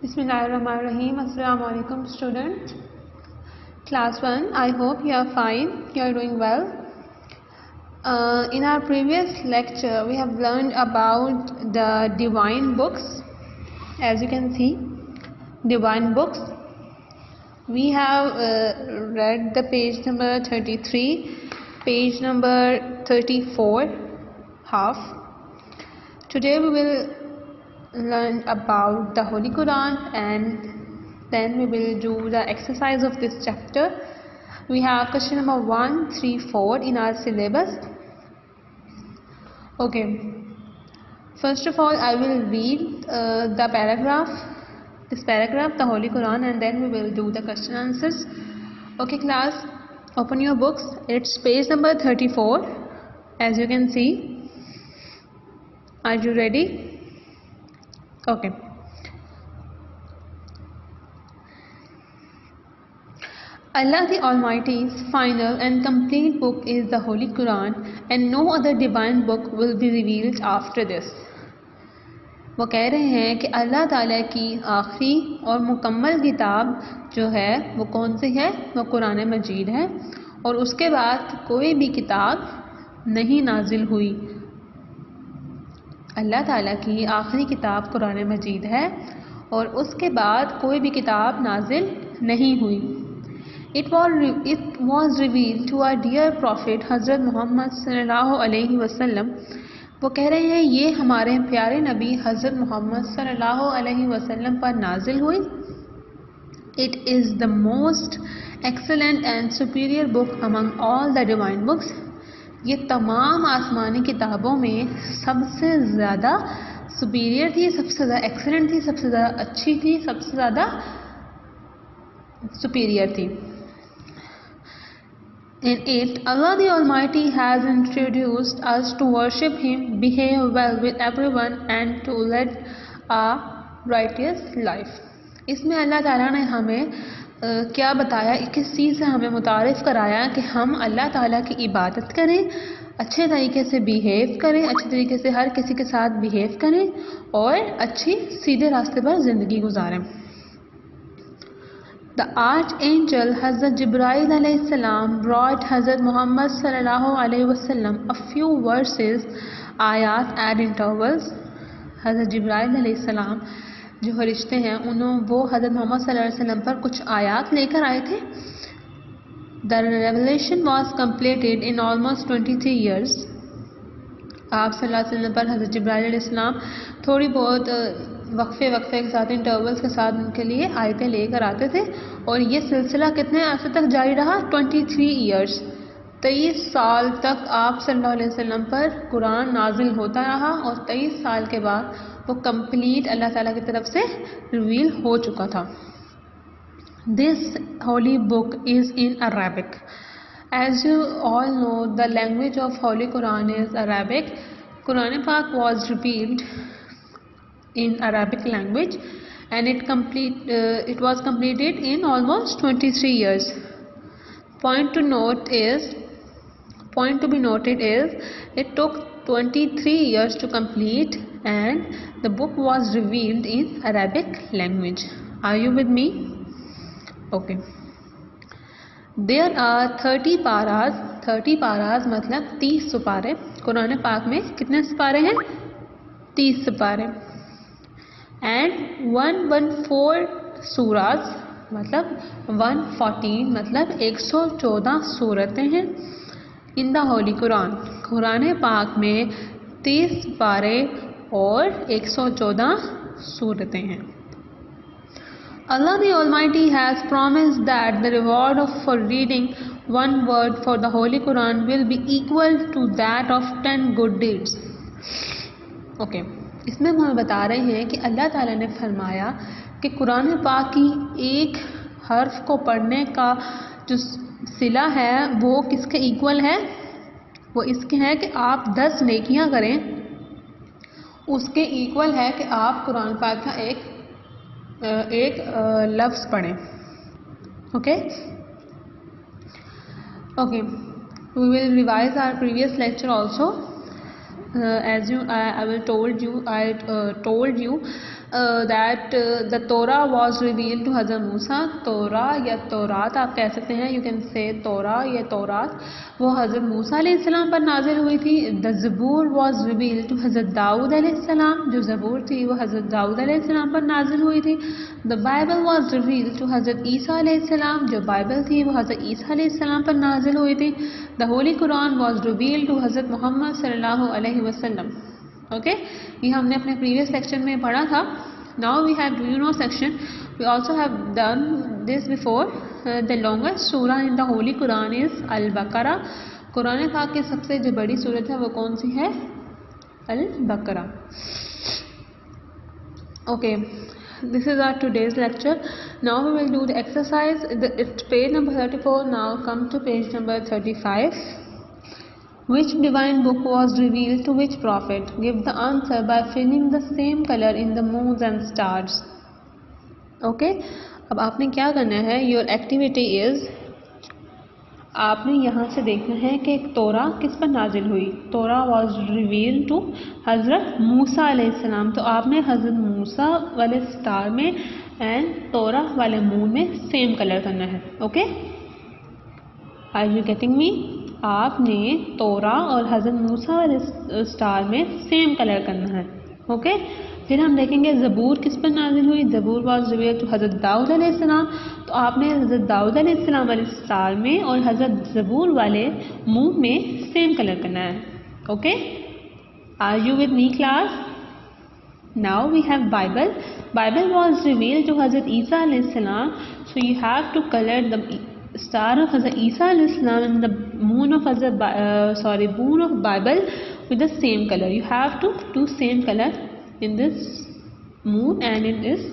Bismillahirrahmanirrahim. Assalamu alaikum students. Class 1, I hope you are fine, you are doing well. In our previous lecture we have learned about the divine books. As you can see, divine books. We have read the page number 33, page number 34 half. Today we will learn about the Holy Quran and then we will do the exercise of this chapter. We have question number 1, 3, 4 in our syllabus. Okay, first of all I will read the paragraph, the Holy Quran, and then we will do the question answers. Okay class, open your books. It's page number 34 as you can see. Are you ready? Okay. Allah the Almighty's final and complete book is the Holy Quran, and no other divine book will be revealed after this. वो कह रहे हैं कि अल्लाह ताला की आखिरी और मुकम्मल किताब जो है वो कौन सी है? वो कुरान मजीद है, और उसके बाद कोई भी किताब नहीं नाजिल हुई. अल्लाह ताला की आखिरी किताब कुरान मजीद है और उसके बाद कोई भी किताब नाजिल नहीं हुई. It was revealed to our dear Prophet Hazrat Muhammad sallallahu alaihi wasallam. वो कह रहे हैं ये हमारे प्यारे नबी हज़रत मोहम्मद सल्लल्लाहु अलैहि वसल्लम पर नाजिल हुई. It is the most excellent and superior book among all the divine books. ये तमाम आसमानी किताबों में सबसे ज़्यादा सुपीरियर थी, सबसे ज़्यादा एक्सेलेंट थी, सबसे ज़्यादा अच्छी थी, सबसे ज़्यादा सुपीरियर थी. In it, Allah the Almighty has introduced us to worship Him, behave well with everyone, and to lead a righteous life. इसमें अल्लाह ताला ने हमें क्या बताया, किस चीज़ से हमें मुतारिफ़ कराया कि हम अल्लाह ताला की इबादत करें, अच्छे तरीके से बिहेव करें, अच्छे तरीके से हर किसी के साथ बिहेव करें और अच्छी सीधे रास्ते पर ज़िंदगी गुजारें. The archangel Hazrat Jibreel alayhi salam brought Hazrat Muhammad sallallahu alayhi wasallam a few verses, ayat at intervals. Hazrat Jibreel alayhi salam जो फरिश्ते हैं वो हज़रत मोहम्मद सल्लल्लाहु अलैहि वसल्लम पर कुछ आयात लेकर आए थे. The revelation was completed in almost 23 years. आप सल्लल्लाहु अलैहि वसल्लम पर हज़रत जिब्राइल अलैहिस्सलाम थोड़ी बहुत वक्फे के साथ इंटरवल्स के साथ उनके लिए आयतें लेकर आते थे, और ये सिलसिला कितने अरसे तक जारी रहा? 23 ईयर्स, 23 साल तक आप सल्लल्लाहु अलैहि वसल्लम पर कुरान नाजिल होता रहा, और 23 साल के बाद वो कंप्लीट अल्लाह ताला की तरफ से रिवील हो चुका था. This Holi book is in Arabic. As you all know, the language of Holy Quran is Arabic. Quran Pak was revealed in Arabic language, and it was completed in almost 23 years. Point to be noted is it took 23 years to complete, and the book was revealed in Arabic language. Are you with me? Okay. There are 30 paras. 30 paras मतलब 30 सुपारे. कुरान पाक में कितने सुपारे हैं? 30 सुपारे. And 114 Suraaj मतलब 114 मतलब 114 सूरतें हैं. इन the holy Quran, Quran पाक में 30 पारे और 114 सूरतें हैं. Allah the Almighty has promised that the reward for reading one word for the Holy Quran will be equal to that of 10 good deeds. Okay, इसमें हम बता रहे हैं कि अल्लाह ताला ने फरमाया कि कुरान पाक की एक हर्फ को पढ़ने का जो सिला है वो किसके इक्वल है? वो इसके है कि आप 10 नेकियां करें, उसके इक्वल है कि आप कुरान पाक का एक लफ्ज़ पढ़ें. Okay, we will revise our previous lecture also. as you I will told you that the Torah was revealed to Hazrat Musa. Torah या तौरात आप कह सकते हैं, you can say Torah या तौरात, वो हज़रत मूसा अलैहिस्सलाम पर नाजिल हुई थी. The Zabur was revealed to हज़रत दाऊद अलैहिस्सलाम, जो ज़बूर थी वो हज़रत दाऊद अलैहिस्सलाम पर नाजिल हुई थी. The Bible was revealed to हज़रत ईसा अलैहिस्सलाम, जो बाइबल थी वो हज़रत ईसा अलैहिस्सलाम पर नाजिल हुई थी. The Holy Quran was revealed to हज़रत मोहम्मद सल्लल्लाहु अलैहि वसल्लम. ओके, ये हमने अपने प्रीवियस लेक्चर में पढ़ा था. Now we have do you know section. We also have done this before. The longest सूरा in the holy Quran is अल बकरा. कुरान पाक की सबसे जो बड़ी सूरत है वो कौन सी है? अल बकरा. Okay, this is our today's lecture. Now we will do the exercise. It's page number 34. Now come to page number 35. Which divine book was revealed to which prophet? Give the answer by filling the same color in the moons and stars. Okay, अब आपने क्या करना है? Your activity is, आपने यहाँ से देखना है कि तोरा किस पर नाजिल हुई. तोरा वॉज रिवील टू हज़रत मूसा अलैहिस्सलाम. तो आपने हज़रत मूसा वाले स्टार में एंड तोरा वाले मून में सेम कलर करना है. Okay, are you getting me? आपने तोरा और हज़रत मूसा वाले स्टार में सेम कलर करना है. ओके, फिर हम देखेंगे ज़बूर किस पर नाजिल हुई. ज़बूर वाज रिवील्ड टू हज़रत दाऊद अलैहिस्सलाम. तो आपने हज़रत दाऊद अलैहिस्सलाम वाले स्टार में और हज़रत ज़बूर वाले मून में सेम कलर करना है. Okay, are you with me class? Now we have Bible. Bible was revealed to Hazrat Isa अलैहिस्सलाम. So you have to colour the star of Hazrat Isa al-Islam and the moon of moon of Bible with the same color. You have to do same color in this moon and in this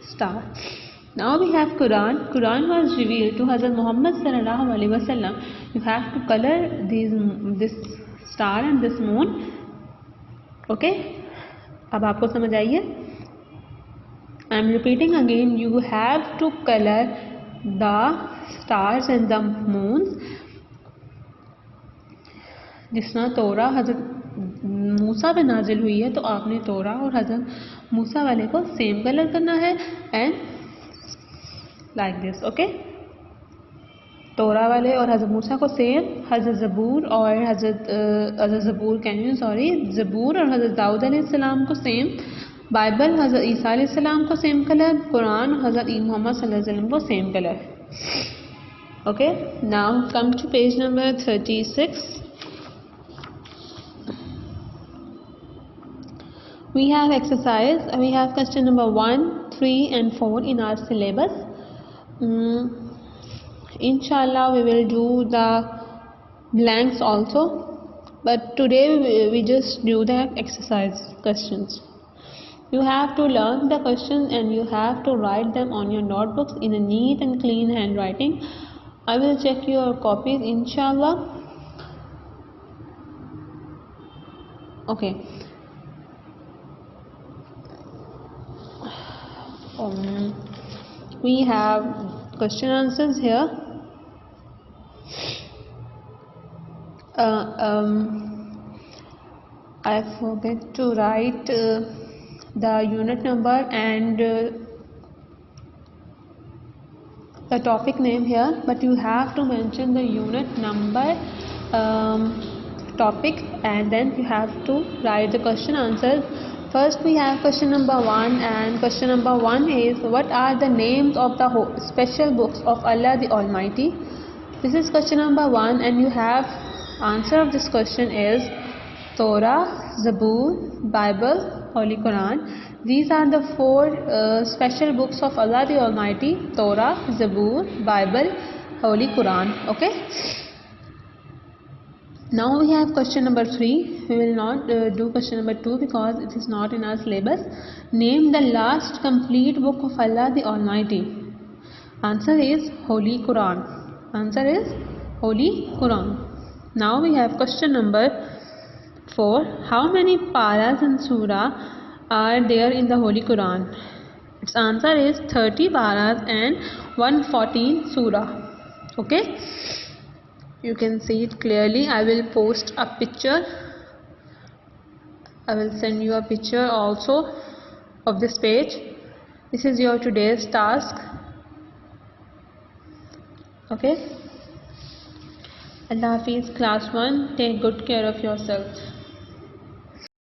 star. Now we have Quran. Quran was revealed to Hazrat Muhammad sallallahu alaihi wasallam. You have to color this star and this moon. Okay, अब आपको समझ आई है? I am repeating again. You have to color the stars and the moons. जिस तरह तोरा हज़रत मूसा पे नाजिल हुई है, तो आपने तोरा और हज़रत मूसा वाले को सेम कलर करना है एंड लाइक दिस. ओके, तोरा वाले और हज़रत मूसा को सेम, हज़रत ज़बूर और ज़बूर और हज़रत दाऊद अलैहिस्सलाम को सेम, बाइबल हज़रत ईसा अलैहिस्सलाम को सेम कलर, कुरान हज़रत मोहम्मद सल्लल्लाहु अलैहि वसल्लम को same colour. Okay, now come to page number 36. We have exercise. We have question number 1, 3 and 4 in our syllabus. Inshallah we will do the blanks also, but today we just do the exercise questions. You have to learn the questions and you have to write them on your notebooks in a neat and clean handwriting. I will check your copies inshallah. Okay. We have question answers here. I forget to write the unit number and the topic name here, but you have to mention the unit number, topic, and then you have to write the question answers. First we have question number 1, and question number 1 is, what are the names of the special books of Allah the Almighty? This is question number 1, and you have answer of this question is Torah, Zabur, Bible, Holy Quran. These are the 4 special books of Allah the Almighty: Torah, Zabur, Bible, Holy Quran. Okay. Now we have question number 3. We will not do question number 2 because it is not in our syllabus. Name the last complete book of Allah the Almighty. Answer is Holy Quran. Answer is Holy Quran. Now we have question number 4. How many paras and surah are there in the Holy Quran? Its answer is 30 paras and 114 surah. Okay, you can see it clearly. I will post a picture I will send you a picture also of this page. This is your today's task. Okay. Allah Hafiz class 1. Take good care of yourself.